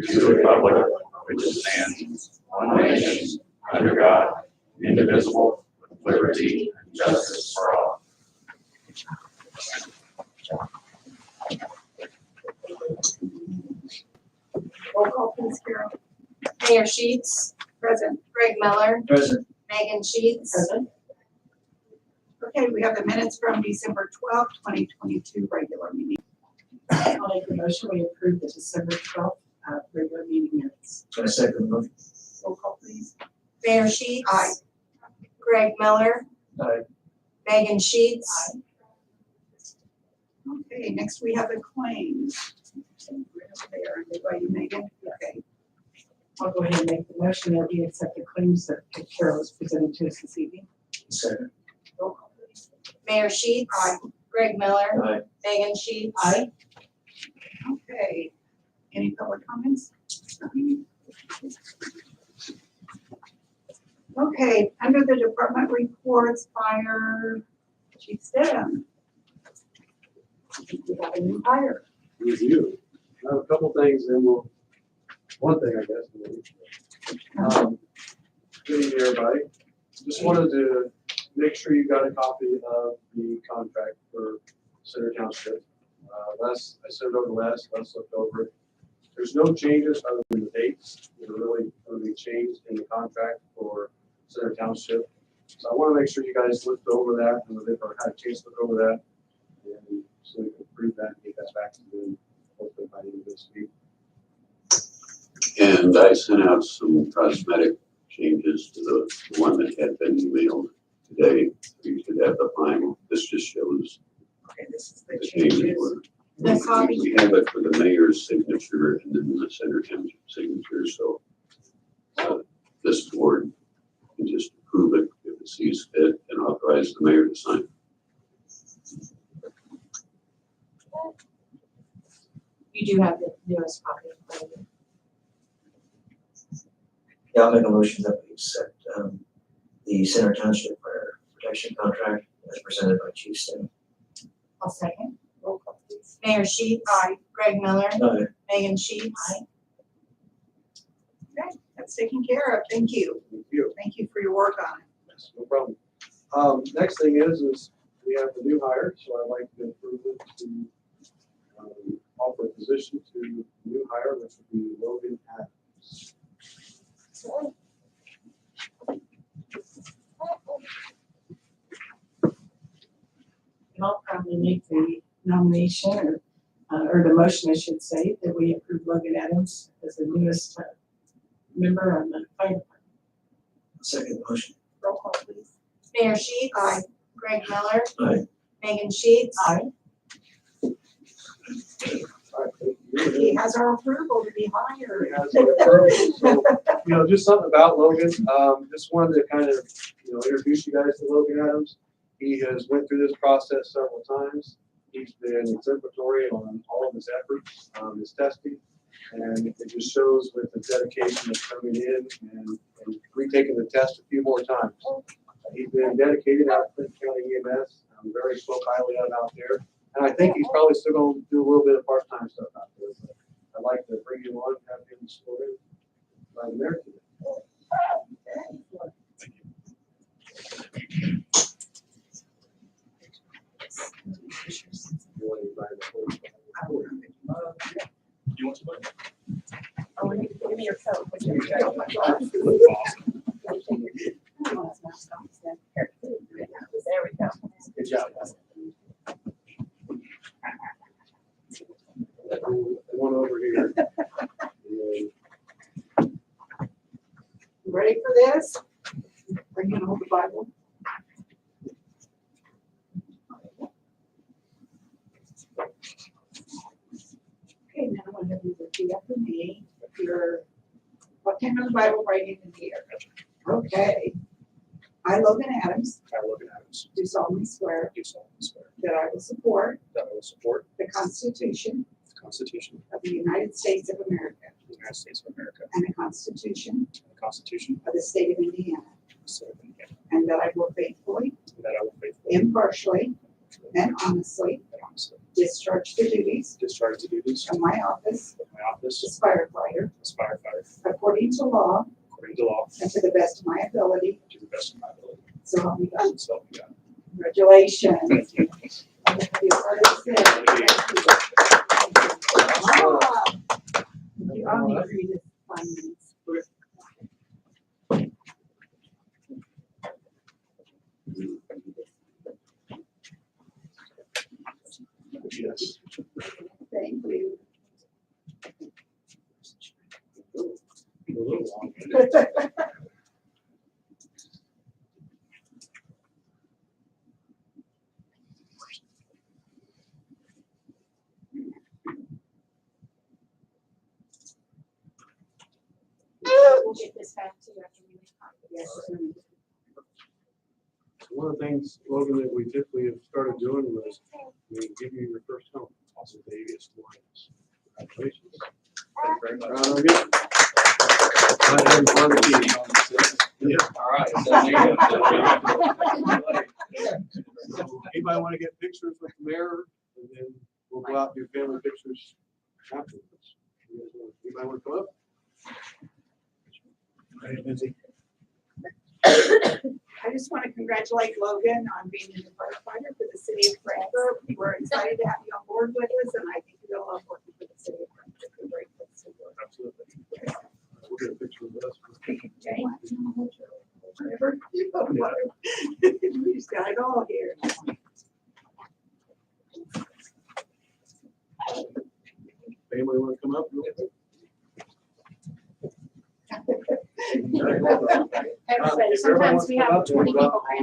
to the republic which stands one nation under God, indivisible, with liberty and justice for all. Roll call, please, Carol. Mayor Sheets, Present. Greg Miller, Present. Megan Sheets. Present. Okay, we have the minutes from December 12th, 2022 regular meeting. I'll make a motion, we approve the December 12th regular meeting minutes. I second the motion. Roll call, please. Mayor Sheets. Aye. Greg Miller. Aye. Megan Sheets. Okay, next we have the claims. There, by you, Megan. Okay, I'll go ahead and make the motion that we accept the claims that Carol has presented to us this evening. Second. roll call, please. Mayor Sheets. Aye. Greg Miller. Aye. Megan Sheets. Aye. Okay, any public comments? Okay, under the department reports, fire chief Stidham. I think we have a new hire. Review. I have a couple things, and one thing, I guess. Good evening, everybody. Just wanted to make sure you got a copy of the contract for Center Township. I sent it over last looked over it. There's no changes other than the dates that are really going to be changed in the contract for Center Township. So I want to make sure you guys looked over that and or had a chance to look over that. And so we can approve that and get that back to them hopefully by the end of this week. And I sent out some cosmetic changes to the one that had been emailed today. You should have the final. This just shows Okay, this is the the changes. changes. were- The copy. We have it for the mayor's signature and then the Center Township signature, so this board can just approve it if it sees fit and authorize the mayor to sign. You do have the newest copy. Yeah, I'll make a motion that we accept the Center Township Fire Protection Contract as presented by Chief Stidham. I'll second. Roll call, please. Mayor Sheets. Aye. Greg Miller. Aye. Megan Sheets. Okay, that's taken care of. Thank you. Thank you. Thank you for your work on it. Yes, no problem. Next thing is we have the new hire, so I'd like to approve it to offer a position to the new hire, which would be Logan Adams. And I'll probably make the nomination or the motion, I should say, that we approve Logan Adams as the newest member on the fire department. Second the motion. Roll call, please. Mayor Sheets. Aye. Greg Miller. Aye. Megan Sheets. Aye. All right, thank you. He has our approval to be hired. He has it approved. So, just something about Logan. Just wanted to kind of, introduce you guys to Logan Adams. He has went through this process several times. He's been exemplary on all of his efforts, his testing, and it just shows with the dedication of coming in and retaking the test a few more times. He's been dedicated out at Clinton County EMS. I'm very spoke highly of out there. And I think he's probably still going to do a little bit of part-time stuff out there. But I'd like to bring him on, have him sworn in by the mayor today. You want anybody to hold it? Do you want to vote? Oh, give me your phone. There we go. Good job. One over here. And You ready for this? Are you gonna hold the Bible? Okay, now I'm gonna have you repeat after me. If you're, what kind of Bible writing in here? Okay. I, Logan Adams, I, Logan Adams, do solemnly swear do solemnly swear that I will support that I will support the Constitution the Constitution of the United States of America of the United States of America and the Constitution and the Constitution of the State of Indiana, of the State of Indiana, and that I will faithfully, and that I will faithfully impartially, and honestly and honestly discharge the duties discharge the duties of my office of my office office as firefighter as firefighter according to law according to law and to the best of my ability. to the best of my ability. So help me God. So help me God. Congratulations. Thank you. I'm gonna be a part of this. Thank you. I'll need to read this findings. Yes. Thank you. A little long. We'll get this back to you after we make copies. Yes. One of the things, Logan, that we typically have started doing was we give you your first home. Also, Davis Williams. Congratulations. Thank you very much. Proud of you. Glad to have you part of the team. Yeah. All right. Anybody want to get pictures with the mayor? And then we'll go out and do family pictures afterwards. Anybody want to come up? Hey, Lindsay. I just want to congratulate Logan on being a new firefighter for the city of Frankfurt. We're excited to have you on board with us, and I think you'll love working for the city of Frankfurt. It's a great place to work. Absolutely. We'll get a picture of us. Okay? Whatever. We've got it all here. Anybody want to come up? Everybody, sometimes we have 20 people. Hi.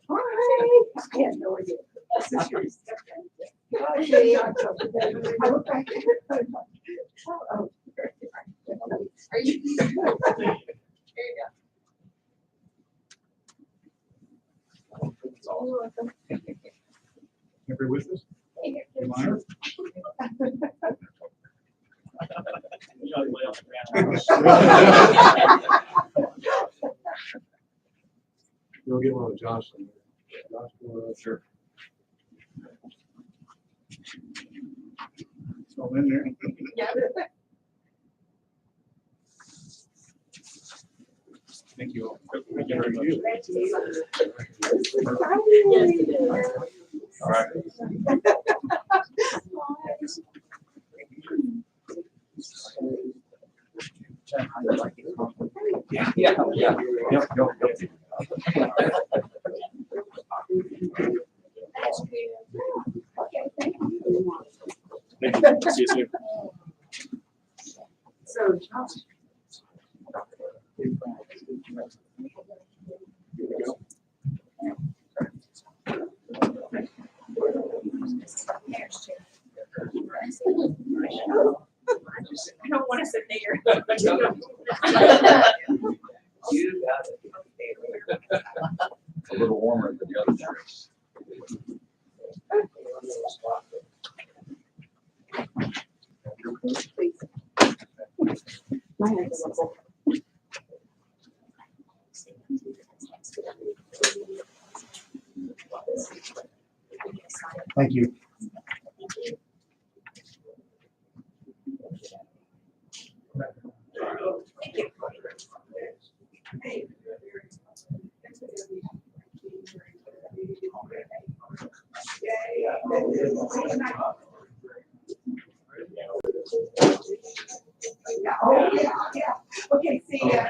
I had no idea. This is your second. Okay, I look back. Oh, Are you? There you That's all. go. Every witness? You mind? You'll get one with Josh. Josh, Sure. It's all in there. Yeah. Thank you all. Thank you very much. All right. Yeah. Yep. Okay, thank you. Thank you. See you soon. So, Josh. I don't want to sit there. You got it. A little warmer than the other chairs. Please. My hand is up. Thank you. Oh, yeah. Okay, see ya.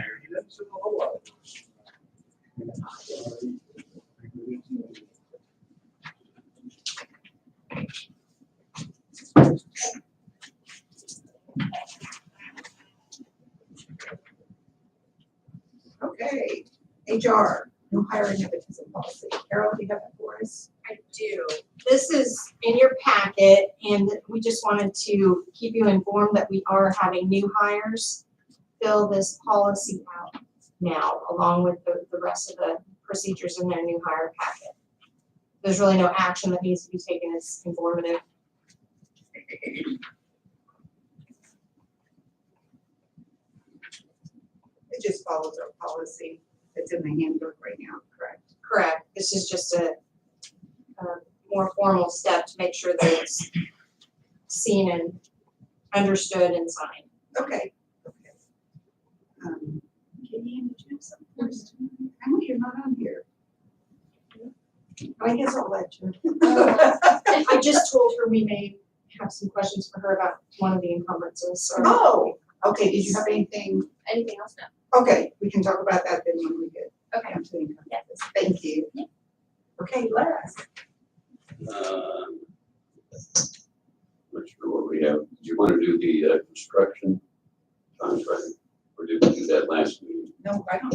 Okay, HR, no hiring of a policy. Carol, do you have that for us? I do. This is in your packet, and we just wanted to keep you informed that we are having new hires fill this policy out now, along with the rest of the procedures in their new hire packet. There's really no action that needs to be taken. It's informative. It just follows our policy that's in the handbook right now, correct? Correct. This is just a more formal step to make sure that it's seen and understood and signed. Okay, okay. Katie, did you have something first? I know you're not on here. I guess I'll let you. I just told her we may have some questions for her about one of the encumbrances, so. Oh, okay, did you have anything? Anything else now? Okay, we can talk about that then when we get Okay. down to the encumbrances. Thank you. Okay, Les. Not sure what we have. Do you want to do the construction contract? Or did we do that last meeting? No, I don't,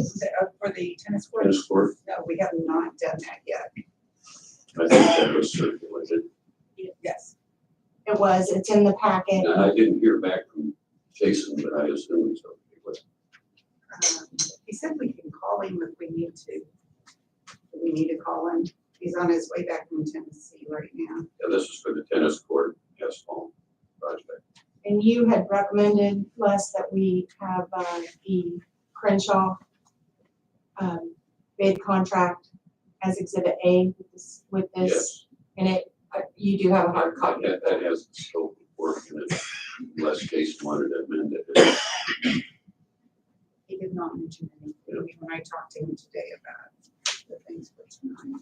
for the tennis court, Tennis court, no, we have not done that yet. I think that was circulated. Yes. It was, it's in the packet. And I didn't hear back from Jason, but I assume it's okay with. He said we can call him if we need to. Do we need to call him? He's on his way back from Tennessee right now. Yeah, this is for the tennis court asphalt project. And you had recommended, Les, that we have the Crenshaw bid contract as Exhibit A with this, Yes, and it, you do have a hard copy. that has the scope of work in it, unless Jason wanted to amend it. He did not mention anything when I talked to him today about the things for tonight.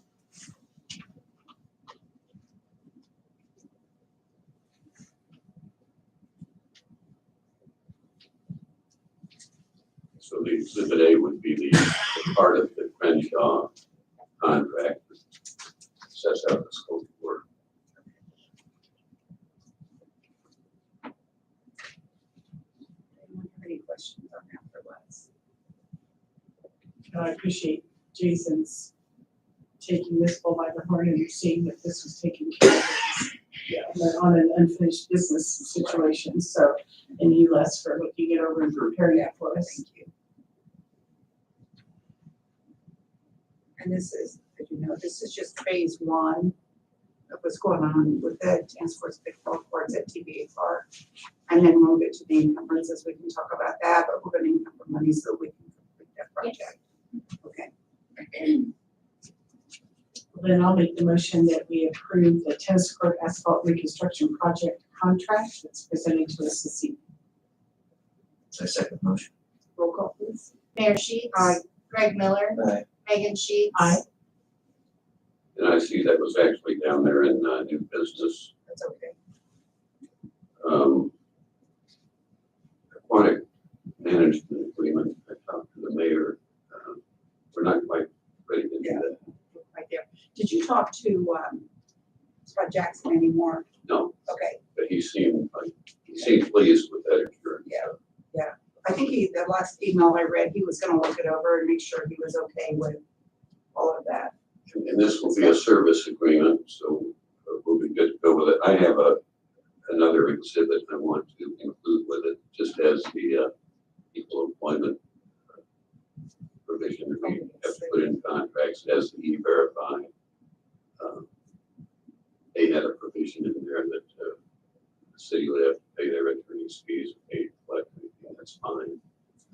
So the exhibit A would be the part of the Crenshaw contract that sets out the scope of work. Anyone have any questions on that for Les? And I appreciate Jason's taking this bull by the horn and seeing that this was taken care of. On an unfinished business situation, so, and you, Les, for looking it over and preparing it for us. Thank you. And this is, as you know, this is just phase one of what's going on with the tennis courts, pickleball courts at TBA Park. And then we'll get to the encumbrances, we can talk about that, but we're gonna encumber money so we can complete that project. Okay. Then I'll make the motion that we approve the tennis court asphalt reconstruction project contract that's presented to us this evening. I second motion. Roll call, please. Mayor Sheets. Aye. Greg Miller. Aye. Megan Sheets. Aye. And I see that was actually down there in new business. That's okay. Aquatic management agreement, I talked to the mayor. We're not quite ready to do Yeah. that. Right there. Did you talk to, Scott Jackson anymore? No, Okay. but he seemed pleased with that insurance. Yeah. I think the last email I read, he was gonna look it over and make sure he was okay with all of that. And this will be a service agreement, so we'll be good to go with it. I have another exhibit I want to include with it, just as the equal employment provision that we have to put in contracts as the E-Verify. They had a provision in there that the city would have to pay their attorney's fees, pay to collect anything, that's fine.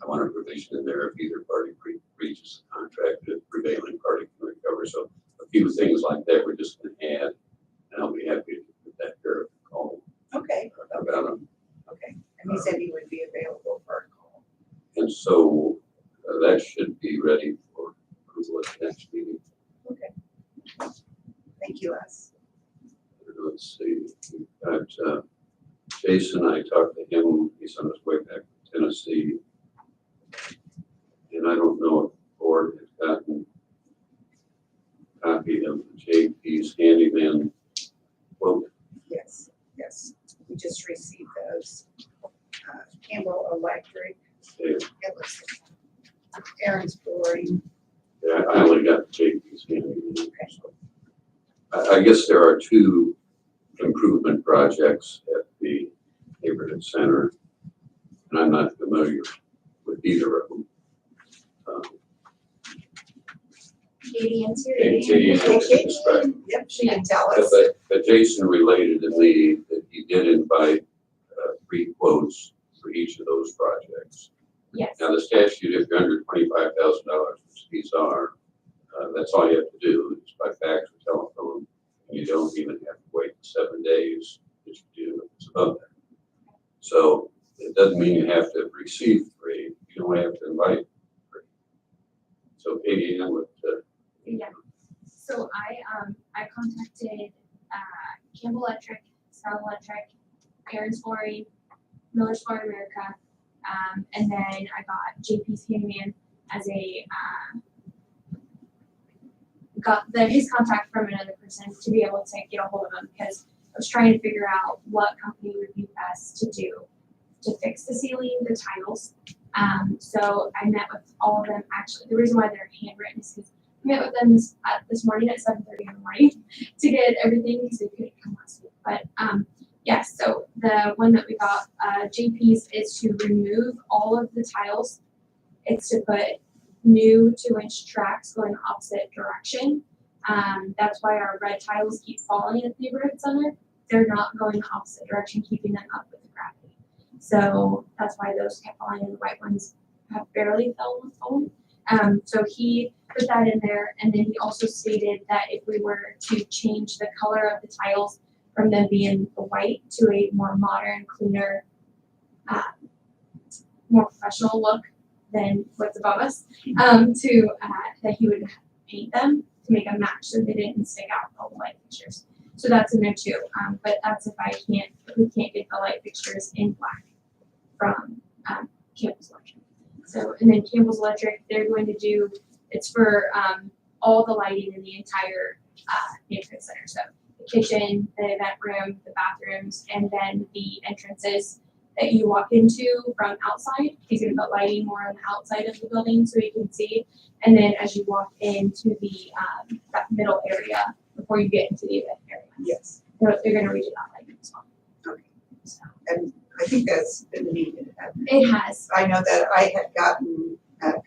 I want a provision in there if either party breaches the contract, the prevailing party can recover. So a few things like that we're just gonna add, and I'll be happy to put that there if you call Okay. about them. Okay. And he said he would be available for a call. And so that should be ready for approval at the next meeting. Okay. Thank you, Les. Let's see, we've got Jason, I talked to him, he's on his way back to Tennessee. And I don't know if the board has gotten a copy of JP's handyman quote. Yes, yes. We just received those. Campbell Electric, Okay, it was Aaron's Flooring. yeah, I only got JP's handyman. I guess there are two improvement projects at the neighborhood center, and I'm not familiar with either of them. Katie and Siri. Katie and Okay. Siri. Yep, she can tell us. But Jason related to me that he did invite 3 quotes for each of those projects. Yes. Now, the statute, if you're under $25,000, which these are, that's all you have to do, it's by fax or telephone. You don't even have to wait 7 days that you do, it's above that. So it doesn't mean you have to receive free, you don't have to invite free. So Katie, Ann, what, Yeah. So I contacted Campbell Electric, South Electric, Aaron's Flooring, Miller's Flooring America, and then I got JP's Handyman as a his contact from another person to be able to get a hold of him because I was trying to figure out what company would be best to do to fix the ceiling, the tiles. So I met with all of them. Actually, the reason why they're handwritten is because I met with them this morning at 7:30 in the morning to get everything because they couldn't come last week. But yes, so the one that we got, JP's, is to remove all of the tiles. It's to put new 2-inch tracks going opposite direction. That's why our red tiles keep falling at the neighborhood center. They're not going the opposite direction, keeping them up with the gravity. So that's why those kept falling, and the white ones have barely fallen. So he put that in there, and then he also stated that if we were to change the color of the tiles from them being the white to a more modern, cleaner, more professional look than what's above us, that he would paint them to make them match so they didn't stick out all the light fixtures. So that's in there too. But that's if we can't get the light fixtures in black from Campbell's Electric. So, and then Campbell's Electric, they're going to do, it's for all the lighting in the entire neighborhood center. So the kitchen, the event room, the bathrooms, and then the entrances that you walk into from outside. He's going to put lighting more on the outside of the building so you can see. And then as you walk into the that middle area before you get into the event area, Yes. they're going to redo that lighting as well. Okay. So And I think that's been needed. it has, I know that I had gotten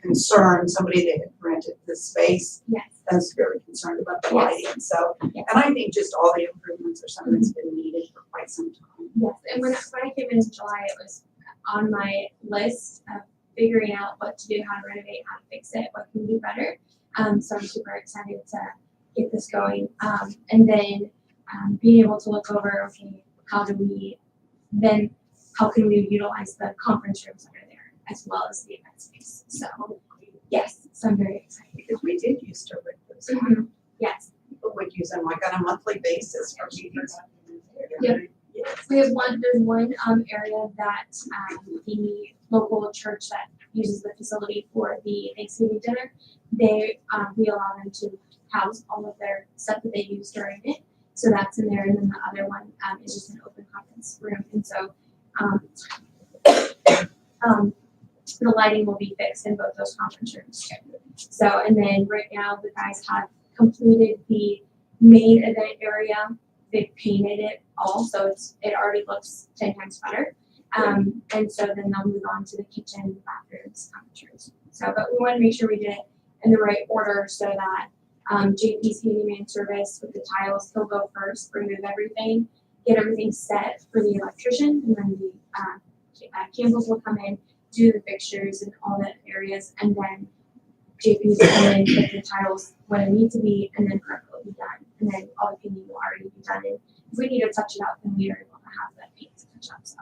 concerned, somebody that had rented the space, yes. I was very concerned about the Yes. lighting, so. Yes. And I think just all the improvements are something that's been needed for quite some time. Yes, and when I came in July, it was on my list of figuring out what to do, how to renovate, how to fix it, what can we do better. So I'm super excited to get this going. And then being able to look over, okay, how can we utilize the conference rooms that are there as well as the event space. So yes, so I'm very excited. Because we did used to rent those. Mhm. Yes, People would use them like on a monthly basis for meetings. Yep. Yes. there's one area that the local church that uses the facility for the Thanksgiving dinner, we allow them to house all of their stuff that they use during it. So that's in there, and then the other one is just an open conference room. And so the lighting will be fixed in both those conference rooms too. So, and then right now the guys have completed the main event area. They've painted it all, so it already looks 10 times better. And so then they'll move on to the kitchen, bathrooms, conference rooms. So, but we want to make sure we did it in the right order so that JP's handyman service with the tiles, he'll go first, remove everything, get everything set for the electrician, and then the Campbell's will come in, do the fixtures and all the areas, and then JP's will come in, put the tiles when it needs to be, and then prep will be done. And then all the painting will already be done. And if we need to touch it up, then we are able to have that paint to touch up. So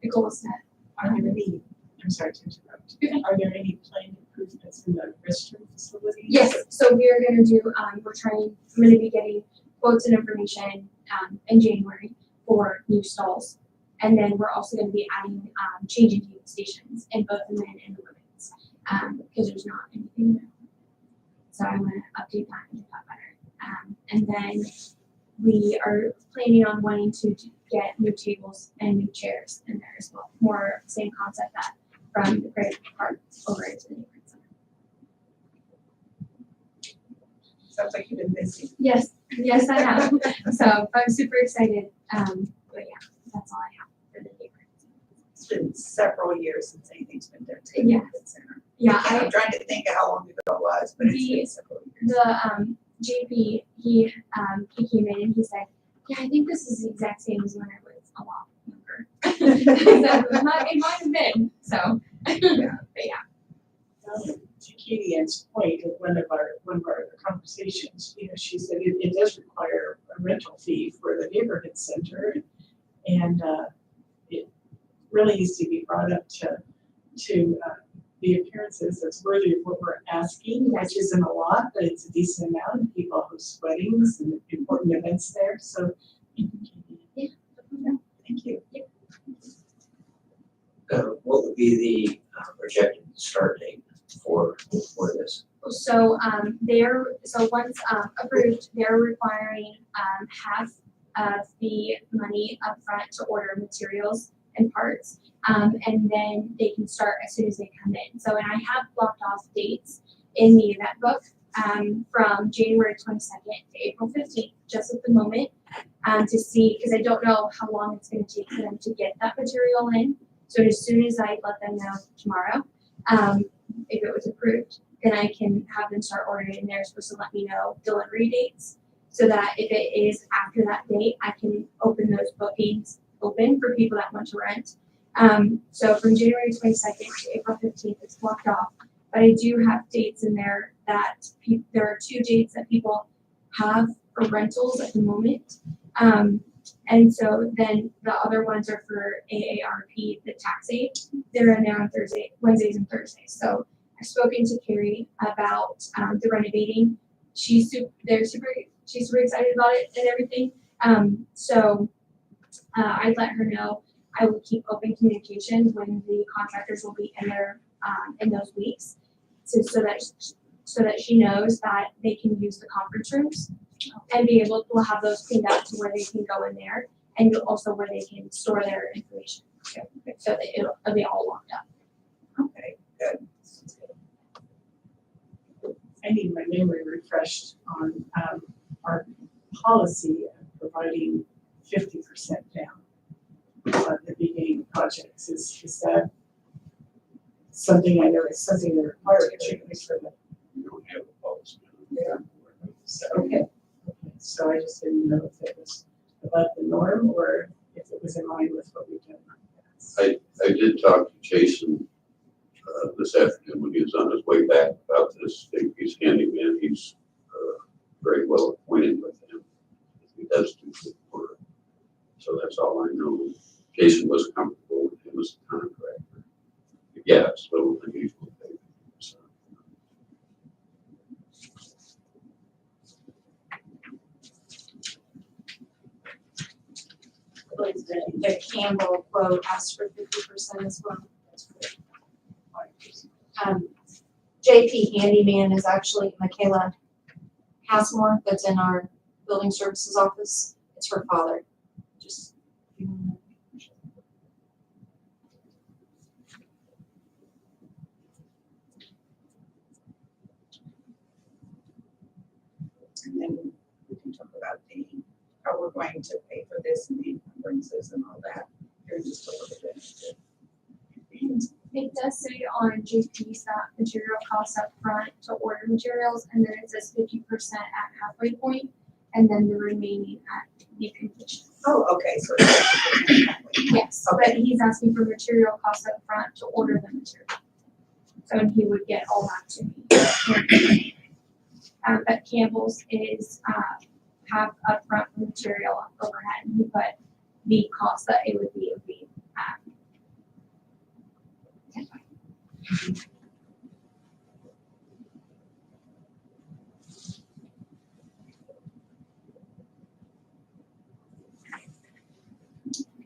the goal is that Are there any, I'm sorry to interrupt, are there any planned improvements in the restroom facilities? yes, so we are gonna do, I'm gonna be getting quotes and information in January for new stalls. And then we're also gonna be adding changing table stations in both the men and the women's, because there's not anything there. So I'm gonna update that and get that better. And then we are planning on wanting to get new tables and new chairs in there as well. More same concept that from the credit card over into the neighborhood center. Sounds like you've been busy. Yes, yes, I have. So I'm super excited. But yeah, that's all I have for the neighborhood. It's been several years since anything's been done. Taken Yeah. at the center. Yeah, I'm trying to think of how long ago it was, but it's been several years. the JP, he came in and he said, yeah, I think this is the exact same as when I was a lot younger. So it might have been, so, but yeah. To Katie Ann's point of one of our conversations, she said it does require a rental fee for the neighborhood center. And it really needs to be brought up to the appearances that's worthy of what we're asking, which isn't a lot, but it's a decent amount, and people host weddings and important events there, so. Thank you. What would be the projected start date for this? So, once, approved, they're requiring, half of the money upfront to order materials and parts. And then they can start as soon as they come in. So, and I have blocked off dates in the event book, from January 22nd to April 15th, just at the moment, to see, because I don't know how long it's gonna take for them to get that material in. So as soon as I let them know tomorrow, if it was approved, then I can have them start ordering, and they're supposed to let me know delivery dates, so that if it is after that date, I can open those bookings open for people that want to rent. So from January 22nd to April 15th, it's blocked off, but I do have dates in there that there are 2 dates that people have for rentals at the moment. And so then the other ones are for AARP, the tax aid. They're in there on Wednesdays and Thursdays. So I've spoken to Carrie about the renovating. She's super excited about it and everything. So I'd let her know. I will keep open communication when the contractors will be in there in those weeks, so that she knows that they can use the conference rooms and be able to have those cleaned up to where they can go in there, and also where they can store their information. So that it'll be all locked up. Okay, good. I need my memory refreshed on our policy of providing 50% down at the beginning of projects. Is that something, I know it's something that requires particularly for the, We don't have a policy. okay. So I just didn't know if it was above the norm or if it was in line with what we've done in the past. I did talk to Jason this afternoon when he was on his way back about this. He's handyman. He's very well acquainted with him. He does do good work. So that's all I know. Jason was comfortable with him as a contractor. Yeah, it's a little unusual. So. The Campbell quote asked for 50% as well. JP Handyman is actually Michaela Hasmore, that's in our building services office. It's her father. Just. And then we can talk about how we're going to pay for this and the encumbrances and all that here in just a little bit. It does say on JP's that material costs up front to order materials, and then it says 50% at halfway point, and then the remaining at the completion. Oh, okay, so it's Yes, but he's asking for material costs up front to order the material. So he would get all that to me. But Campbell's is have upfront material overhead, but the cost that it would be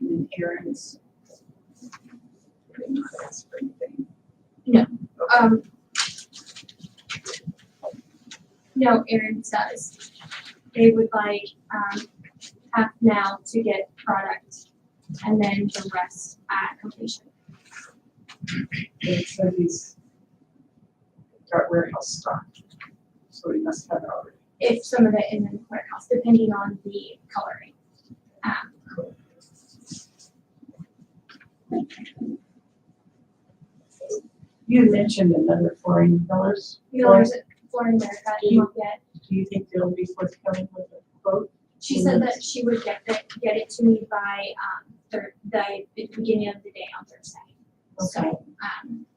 and then Aaron's. Pretty much ask for anything. No, Aaron's does. They would like half now to get product, and then the rest at completion. It said he's got warehouse stock, so he must have it already. If some of it in the warehouse, depending on the coloring. You mentioned another $4 Flooring America, did not yet. Do you think they'll be forthcoming with a quote? She said that she would get it to me by the beginning of the day on Thursday. So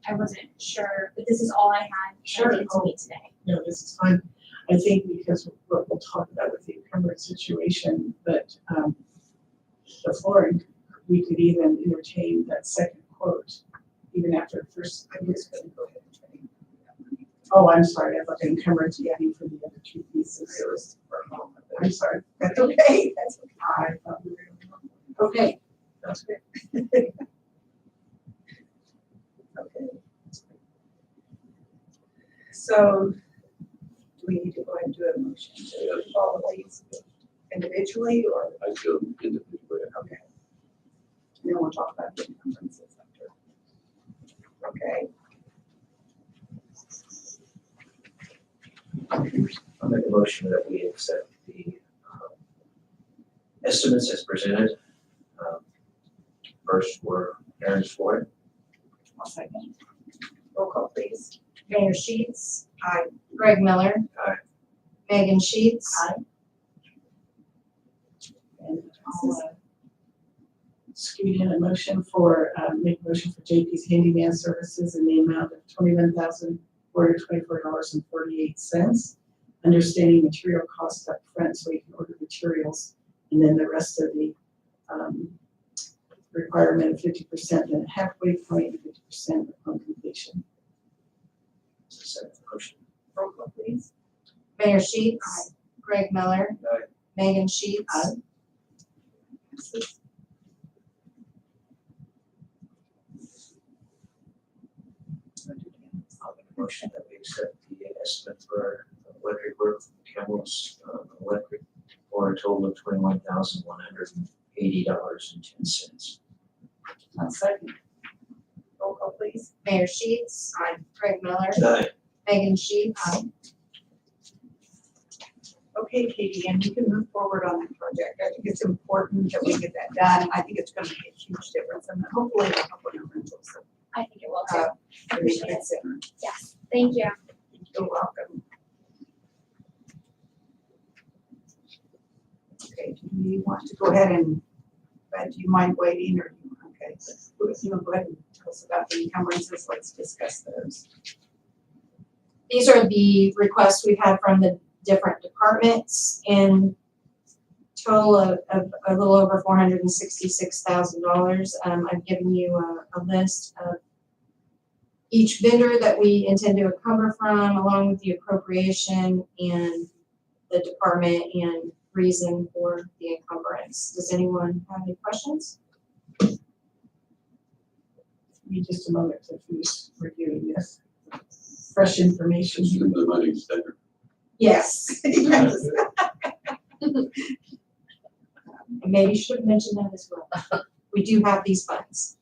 I wasn't sure, but this is all I had. Sure. To me today. No, this is fine. I think because what we'll talk about with the encumbered situation, but the flooring we could even entertain that second quote, even after the first. I'm just gonna go ahead and train. Oh, I'm sorry, I thought the encumbrance, yeah, for the other two pieces. It was for a moment, but I'm sorry. that's okay, that's okay. I thought we were. Okay, that's good. Okay. So, do we need to go ahead and do a motion to approve all of these individually or, I feel individually. okay? And then we'll talk about the encumbrances after. Okay, I'll make a motion that we accept the estimates as presented. First were Aaron's Floyd. I'll second. Roll call, please. Mayor Sheets. Aye. Greg Miller. Aye. Megan Sheets. And I'll scoot in a motion for, make a motion for JP's Handyman Services in the amount of $21,424.48. Understanding material costs up front so we can order materials, and then the rest of the requirement of 50%, then a halfway point, 50% upon completion. Second motion. Roll call, please. Mayor Sheets. Greg Miller. Aye. Megan Sheets. Aye. I'll make a motion that we accept the estimate for electric work from Campbell's Electric for a total of $21,180.10. I'll second. Roll call, please. Mayor Sheets. Greg Miller. Aye. Megan Sheets. Okay, Katie, and you can move forward on that project. I think it's important that we get that done. I think it's gonna make a huge difference and hopefully it'll help with our rentals. I think it will too. To make Appreciate it it. sooner. Yes, thank you. You're welcome. Okay, do you want to go ahead and, do you mind waiting or, okay, you know, go ahead and tell us about the encumbrances. Let's discuss those. These are the requests we've had from the different departments in total of a little over $466,000. I've given you a list of each vendor that we intend to encumber from, along with the appropriation and the department and reason for the encumbrance. Does anyone have any questions? Give me just a moment to finish reviewing this. Fresh information. Assume the money's there. Yes. Yes. Maybe you should have mentioned that as well. We do have these funds.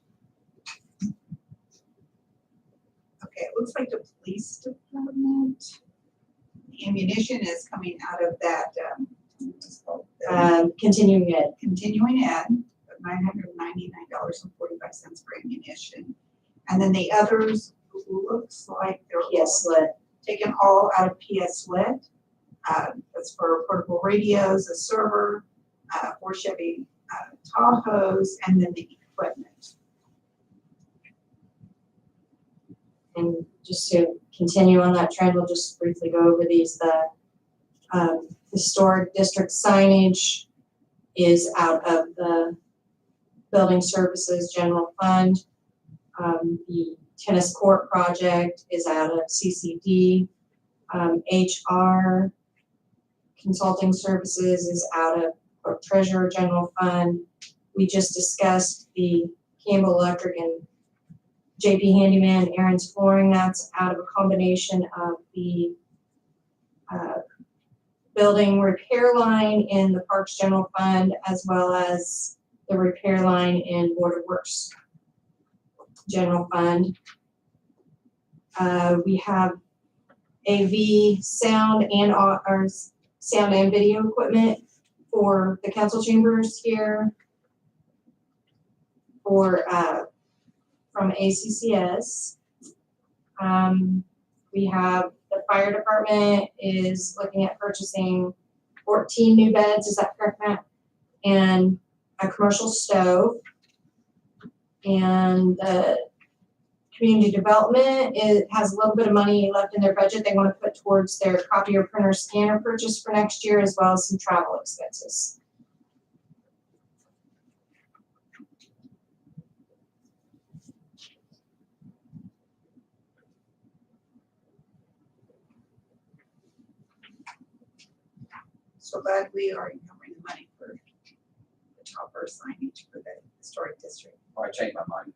Okay, it looks like the police department, the ammunition is coming out of that, what's it called? Continuing ed. Continuing ed, of $999.45 for ammunition. And then the others looks like they're PS all lit. taken all out of PS Lit. That's for portable radios, a server, 4 Chevy Tahoes, and then the equipment. And just to continue on that trend, we'll just briefly go over these. The historic district signage is out of the building services general fund. The tennis court project is out of CCD. HR consulting services is out of our treasurer general fund. We just discussed the Campbell Electric and JP Handyman, Aaron's Flooring. That's out of a combination of the building repair line in the Parks General Fund, as well as the repair line in Board of Works General Fund. We have AV sound and our sound and video equipment for the council chambers here for from ACCS. We have the fire department is looking at purchasing 14 new beds, is that correct, Matt? And a commercial stove. And the community development, it has a little bit of money left in their budget they want to put towards their copier printer scanner purchase for next year, as well as some travel expenses. so glad we are encumbering the money for the topper signage for the historic district. I changed my mind.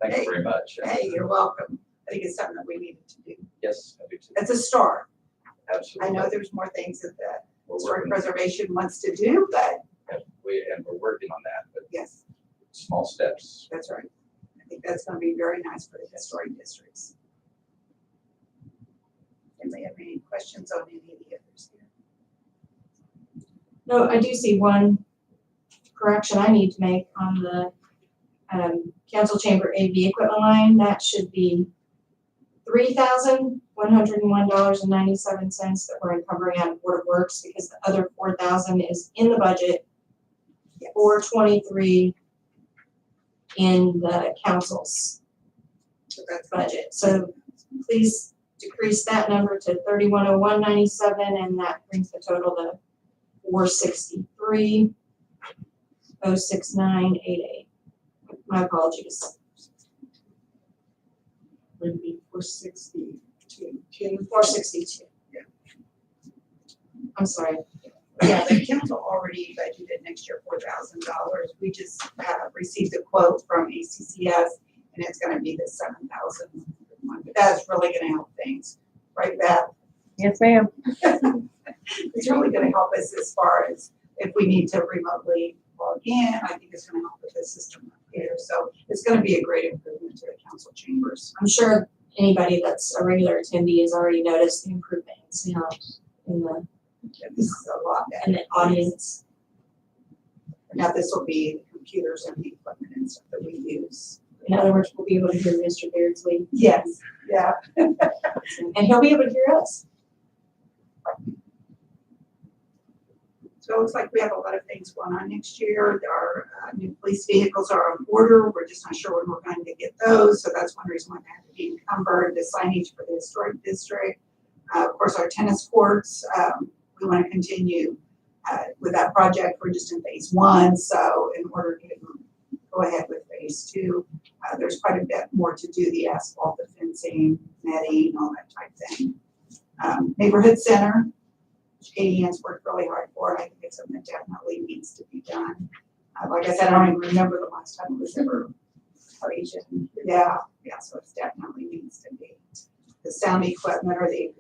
Thank you very much. Hey, you're welcome. I think it's something that we needed to do. Yes, I do too. It's a start. I Absolutely. know there's more things that the We're historic working, preservation wants to do, but and we're working on that, but yes, small steps. that's right. I think that's gonna be very nice for the historic districts. Anybody have any questions on any of the others here? No, I do see one correction I need to make on the council chamber AV equipment line. That should be $3,101.97 that we're encumbering out of Board of Works, because the other $4,000 is in the budget, Yes. $423 in the council's So that's budget. So please decrease that number to $3101.97, and that brings the total to $463,069.88. My apologies. Would be 462. 462. Yeah. I'm sorry. Yeah, the council already budgeted next year $4,000. We just received a quote from ACCS, and it's gonna be the 7,000 one. But that's really gonna help things, right, Beth? Yes, ma'am. It's really gonna help us as far as if we need to remotely log in. I think it's gonna help with the system up here. So it's gonna be a great improvement to the council chambers. I'm sure anybody that's a regular attendee has already noticed the improvement in sound in the, This is a lot better. in the audience. Now this will be the computers and the equipment and stuff that we use. In other words, we'll be able to hear Mr. Beardsley. Yes, yeah. And he'll be able to hear us. So it looks like we have a lot of things going on next year. Our new police vehicles are on order. We're just not sure when we're going to get those. So that's one reason why they have to be encumbered. The signage for the historic district. Of course, our tennis courts, we want to continue with that project. We're just in phase 1. So in order to go ahead with phase 2, there's quite a bit more to do. The asphalt, the fencing, netting, all that type thing. Neighborhood center, which Katie Ann's worked really hard for, and I think it's something that definitely needs to be done. Like I said, I don't even remember the last time it was ever Asian. Yeah, so it definitely needs to be. The sound equipment or the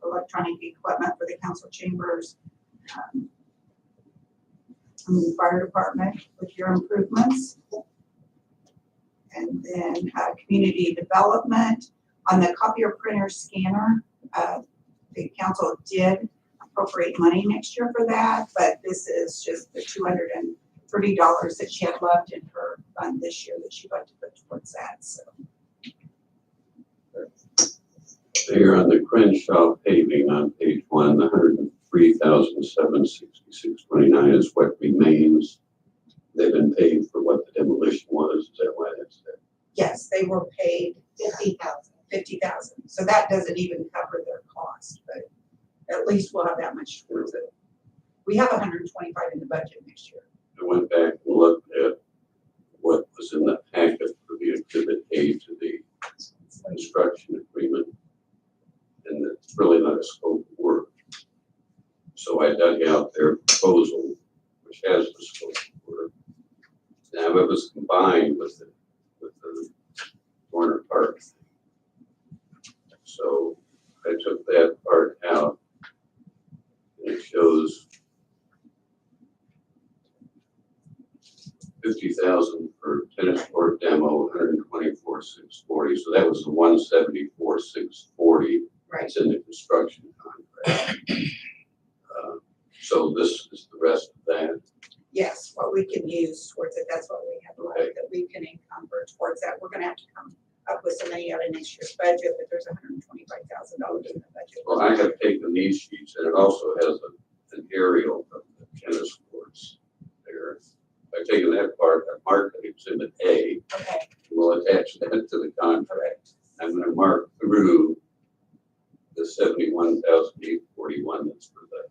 electronic equipment for the council chambers. And the fire department with your improvements. And then community development on the copier printer scanner. The council did appropriate money next year for that, but this is just the $230 that she had left in her fund this year that she'd like to put towards that, so. There on the Crenshaw paving on page 1, the $103,766.29 is what remains. They've been paid for what the demolition was. Is that why that's there? Yes, they were paid $50,000. So that doesn't even cover their cost, but at least we'll have that much towards it. We have 125 in the budget next year. I went back and looked at what was in the packet for the exhibit A to the construction agreement. And it's really not a scope of work. So I dug out their proposal, which has the scope of work. Now it was combined with the Warner Park. So I took that part out, and it shows 50,000 for tennis court demo, 124,640. So that was the 174,640. Right. It's in the construction contract. So this is the rest of that. Yes, what we can use towards it, that's what we have left that we can encumber towards that. We're gonna have to come up with some money out of next year's budget, but there's $125,000 in the budget. Well, I have taken these sheets, and it also has an aerial of the tennis courts there. I've taken that part, I marked it exhibit A. Okay, We'll attach that to the contract. I'm gonna mark through the 71,841 that's for the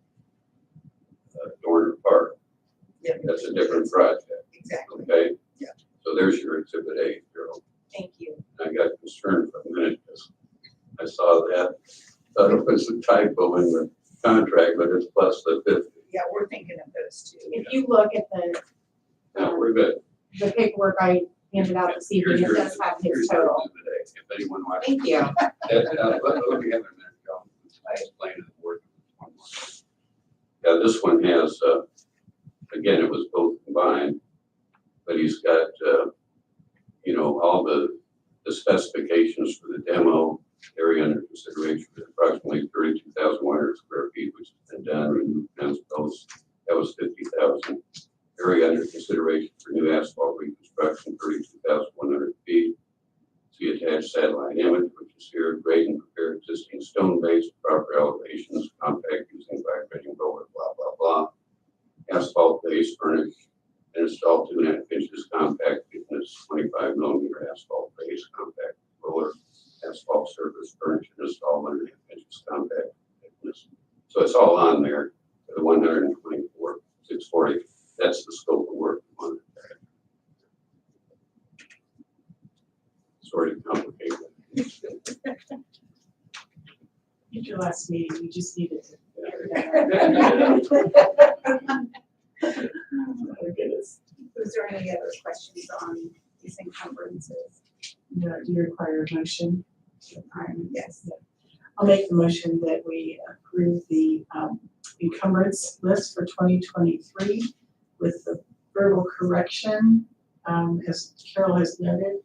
Dorner Park. yeah. That's a different project, Exactly, okay? Yeah. So there's your exhibit A, Gerald. thank you. I got concerned for a minute because I saw that, thought it was a typo in the contract, but it's plus the 50. Yeah, we're thinking of those two. If you look at the, Now, we're good. the paperwork I handed out this evening, it does have his Here's your total. today. If anyone wants. Thank you. Let me have a minute, Joe. I explained it. Yeah, this one has, again, it was both combined, but he's got, all the specifications for the demo area under consideration for approximately 32,100 square feet, which has been done, removed fence posts, that was 50,000. Area under consideration for new asphalt reconstruction, 32,100 feet. See attached satellite image, which is here, grade and prepare existing stone base, proper elevations, compact using vibrating roller, blah, blah, blah. Asphalt base, furnish, and install 2.5 inches compact thickness, 25 millimeter asphalt base, compact roller, asphalt surface, furnish, and install 1.5 inches compact thickness. So it's all on there for the 124, 640. That's the scope of work. Sort of complicated. At your last meeting, you just needed to. Oh, goodness. Was there any other questions on these encumbrances? No, do you require a motion? Yes. I'll make the motion that we approve the encumbrance list for 2023 with the verbal correction, as Carol has noted,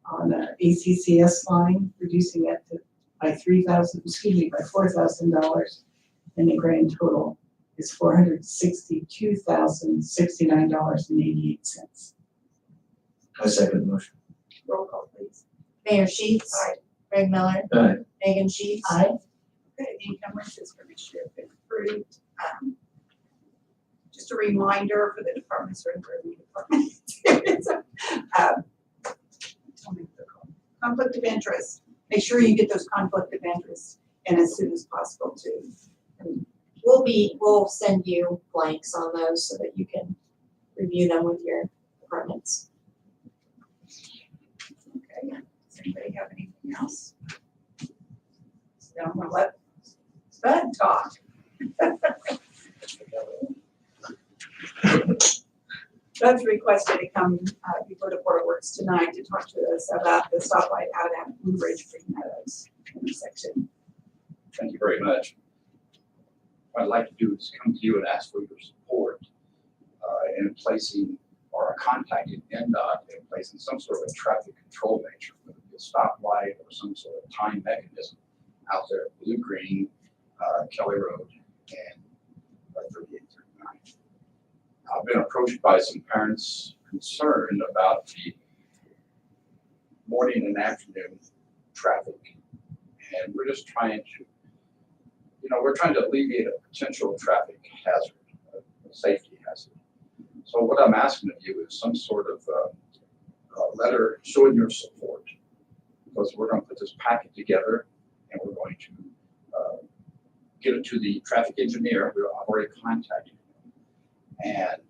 on ACCS line, reducing it by $4,000, and the grand total is $462,069.88. I second the motion. Roll call, please. Mayor Sheets. Aye. Greg Miller. Aye. Megan Sheets. Aye. Okay, the encumbrances for next year have been approved. Just a reminder for the departments or the department. Tell me what they're called. Conflict of interest. Make sure you get those conflict of interest and as soon as possible too. And We'll send you blanks on those so that you can review them with your departments. Okay, does anybody have anything else? So I'm gonna let Bud talk. Bud's requested to come before the Board of Works tonight to talk to us about the stoplight out at Blue Ridge Green Meadows intersection. Thank you very much. What I'd like to do is come to you and ask for your support in placing or contacting NDOT in placing some sort of a traffic control measure, whether it be a stoplight or some sort of time mechanism out there at Blue Green, Kelly Road, and 3839. I've been approached by some parents concerned about the morning and afternoon traffic. And we're just trying to, we're trying to alleviate a potential traffic hazard, a safety hazard. So what I'm asking of you is some sort of letter showing your support, because we're going to put this packet together and we're going to get it to the traffic engineer. I've already contacted him, and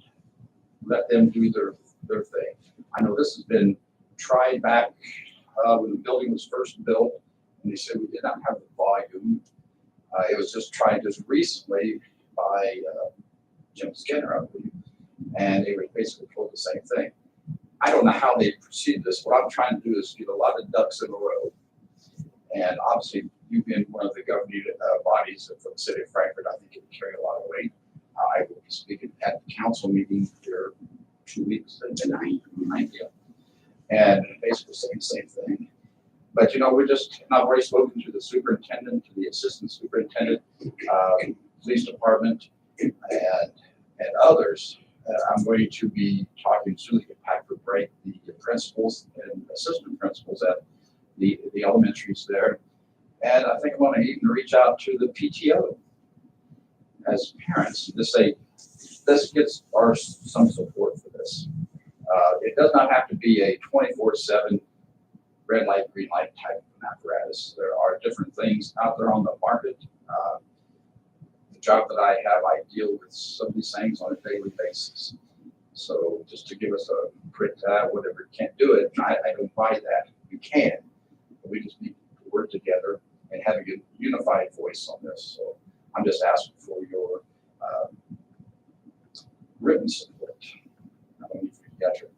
let them do their thing. I know this has been tried back when the building was first built, and they said we did not have the volume. It was just tried just recently by Jim Skinner, I believe, and they were basically told the same thing. I don't know how they proceed this. What I'm trying to do is get a lot of ducks in a row. And obviously, you being one of the governing bodies of the city of Frankfort, I think it would carry a lot of weight. I will be speaking at the council meeting here 2 weeks, the 9th, and basically saying the same thing. But we're just, and I've already spoken to the superintendent, to the assistant superintendent, police department, and others. I'm going to be talking soon to get back for break, the principals and assistant principals at the elementaries there. And I think I want to even reach out to the PTO as parents to say, this gets some support for this. It does not have to be a 24/7 red light, green light type of apparatus. There are different things out there on the market. The job that I have, I deal with some of these things on a daily basis. So just to give us a quick, whatever, can't do it, I don't buy that. We can, but we just need to work together and have a unified voice on this. So I'm just asking for your written support. I don't know if you got your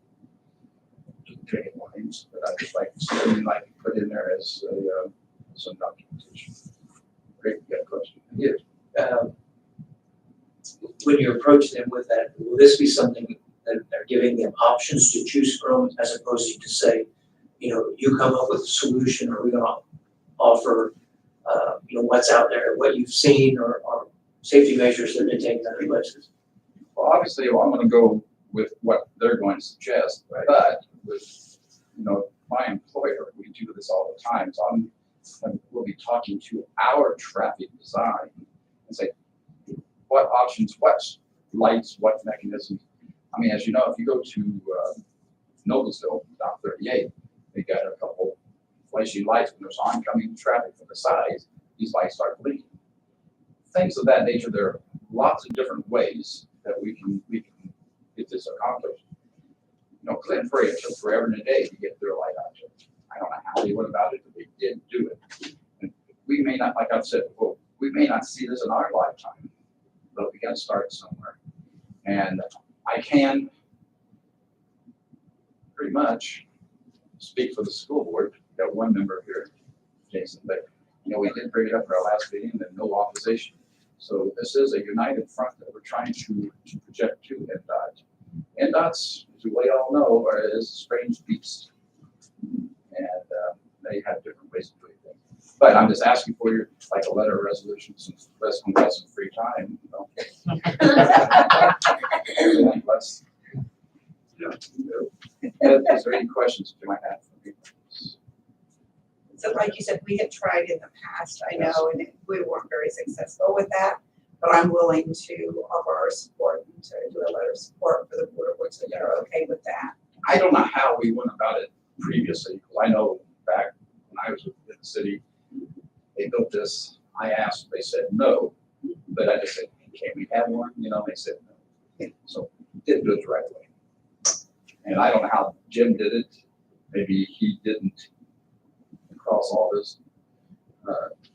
training lines, but I'd just like something like to put in there as some documentation. Great, you got a question? Yeah. When you approach them with that, will this be something that they're giving them options to choose from as opposed to say, you come up with a solution, or we're gonna offer, what's out there, what you've seen, or safety measures that have been taken other places? Well, obviously, I'm gonna go with what they're going to suggest, but with, my employer, we do this all the time, so we'll be talking to our traffic design and say, what options, what lights, what mechanisms. I mean, as you know, if you go to Noblesville, down 38, they got a couple flashing lights when there's oncoming traffic from the sides, these lights start blinking. Things of that nature, there are lots of different ways that we can get this accomplished. Clinton Ferry, it took forever and a day to get their light out there. I don't know how they went about it, but they did do it. And we may not, like I've said before, we may not see this in our lifetime, but we got to start somewhere. And I can pretty much speak for the school board. We've got one member here, Jason, but we did bring it up at our last meeting and no opposition. So this is a united front that we're trying to project to NDOT. NDOT's, as we all know, is a strange beast. And they have different ways of doing things. But I'm just asking for your, like a letter of resolution, since Wes has some free time. Let's, is there any questions you might have for me? So like you said, we had tried in the past, I know, and we weren't very successful with that, but I'm willing to offer our support and to do a letter of support for the Board of Works, so they're okay with that. I don't know how we went about it previously, because I know back when I was in the city, they built this, I asked, they said no, but I just said, can we have one? They said no. So didn't do it the right way. And I don't know how Jim did it. Maybe he didn't cross all his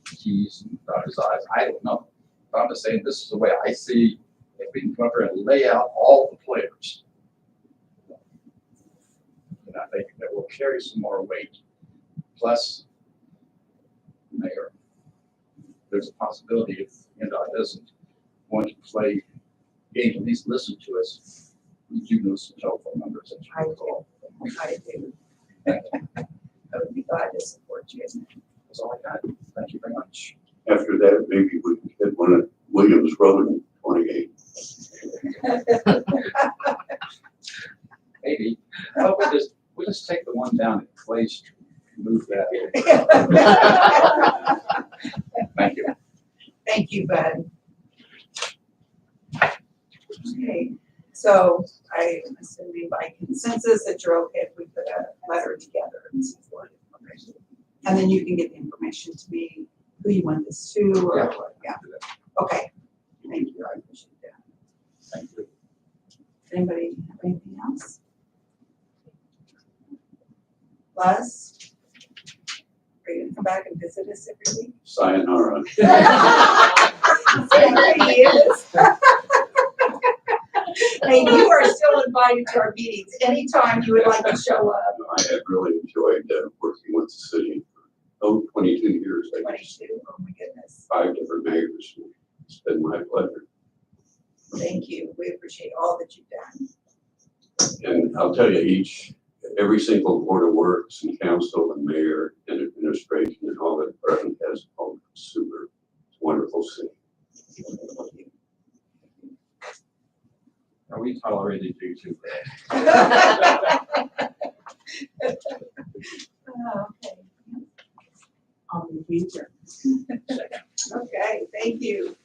T's and dot his I's. I don't know. But I'm just saying this is the way I see, if we can come up here and lay out all the players, and I think that will carry some more weight. Plus, Mayor, there's a possibility if NDOT doesn't want to play games, at least listen to us, we do know some telephone numbers that you I can call. I do. I would be glad to support you. That's all I got. Thank you very much. After that, maybe we can get one at Williams Road in 28. Maybe. We'll just take the one down at Clay Street and move that. Thank you. Thank you, Bud. Okay, so I am assuming by consensus that you're okay if we put a letter together and some sort of information. And then you can get the information to me, who you want this to, or Yeah. what, yeah, okay. Thank you, I appreciate that. Thank you. Anybody have anything else? Les? Are you gonna come back and visit us every week? Sayonara. There he is. Hey, you are still invited to our meetings anytime you would like to show up. I have really enjoyed working with the city for 22 years. I guess. 22, oh my goodness. 5 different mayors. It's been my pleasure. Thank you. We appreciate all that you've done. And I'll tell you, every single board of works and council and mayor and administration and all the department has all super wonderful city. We tolerated you too. Okay. We adjourn. Okay, thank you.